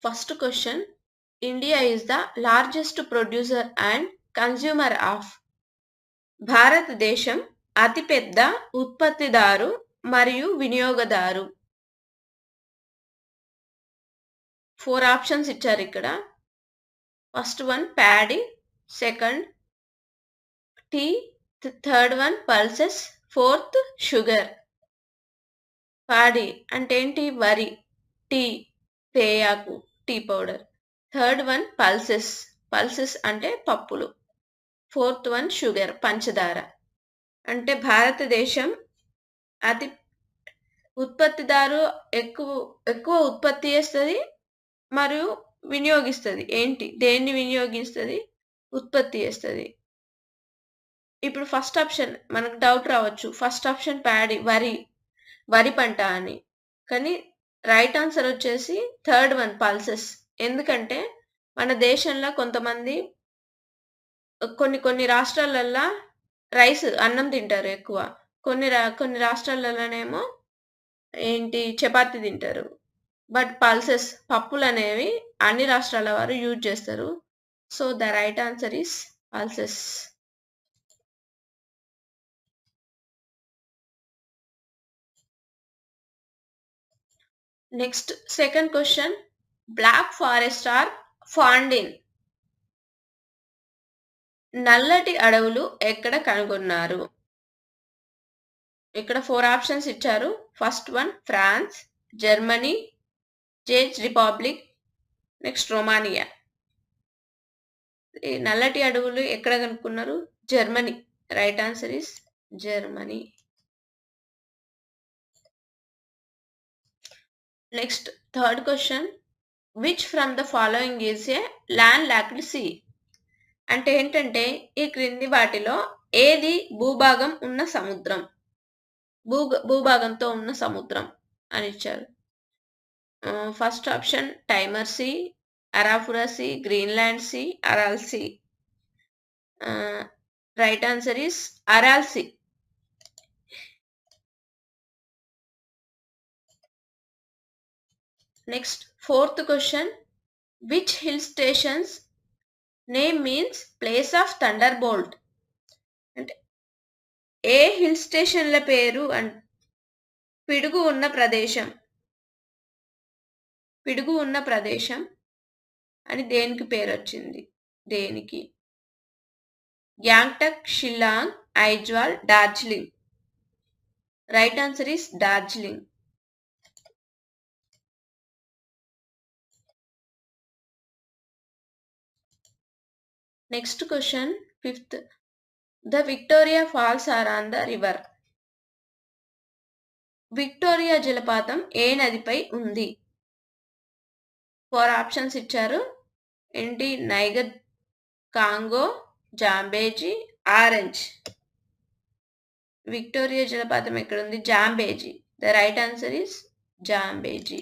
First question, India is the largest producer and consumer of. భారతదేశం అతిపెద్ద ఉత్పత్తిదారు మరియు వినియోగదారు. 4 ఆప్షన్స్ ఇచ్చారు ఇక్కడ. First one paddy, second tea, third one pulses, fourth sugar. Paddy అంటే ఏంటి? వరి. టీ తేయాకు, tea powder. Third one pulses, pulses అంటే పప్పులు. ఫోర్త్ వన్ షుగర్, పంచదార. అంటే భారతదేశం అతి ఉత్పత్తిదారు, ఎక్కువ ఉత్పత్తి చేస్తుంది మరియు వినియోగిస్తుంది. ఏంటి? దేన్ని వినియోగిస్తుంది? ఉత్పత్తి చేస్తుంది. ఇప్పుడు ఫస్ట్ ఆప్షన్ మనకు డౌట్ రావచ్చు, ఫస్ట్ ఆప్షన్ ప్యాడీ, వరి పంట అని. కానీ రైట్ ఆన్సర్ వచ్చేసి థర్డ్ వన్ పల్సెస్. ఎందుకంటే మన దేశంలో కొంతమంది కొన్ని రాష్ట్రాలల్లో రైస్, అన్నం తింటారు ఎక్కువ. కొన్ని రాష్ట్రాలలోనేమో ఏంటి, చపాతి తింటారు. బట్ పల్సెస్, పప్పులు అనేవి అన్ని రాష్ట్రాల వారు యూజ్ చేస్తారు. So the right answer is pulses. Next second question, black forest are found in. నల్లటి అడవులు ఎక్కడ కనుగొన్నారు? ఇక్కడ 4 ఆప్షన్స్ ఇచ్చారు. ఫస్ట్ వన్ ఫ్రాన్స్, జర్మనీ, చెక్ రిపబ్లిక్, నెక్స్ట్ రొమానియా. ఈ నల్లటి అడవులు ఎక్కడ కనుక్కున్నారు? Germany. Right answer is Germany. Next third question, which from the following is a land locked sea. అంటే ఏంటంటే ఈ క్రింది వాటిలో ఏది భూభాగం ఉన్న సముద్రం, భూభాగంతో ఉన్న సముద్రం అని ఇచ్చారు. First option Timor Sea, Arafura Sea, Greenland Sea, Aral Sea. Right answer is Aral Sea. Next fourth question, which hill stations name means place of thunderbolt. అంటే ఏ హిల్ స్టేషన్ల పేరు పిడుగు ఉన్న ప్రదేశం అని దేనికి పేరు వచ్చింది? దేనికి? Gangtok, Shillong, Aizawl, Darjeeling. Right answer is Darjeeling. Next question fifth, the Victoria Falls are on the river. Victoria జలపాతం ఏ నదిపై ఉంది? 4 ఆప్షన్స్ ఇచ్చారు. ఏంటి? Niger, Congo, Zambezi, Orange. Victoria జలపాతం ఎక్కడ ఉంది? Zambezi. The right answer is Zambezi.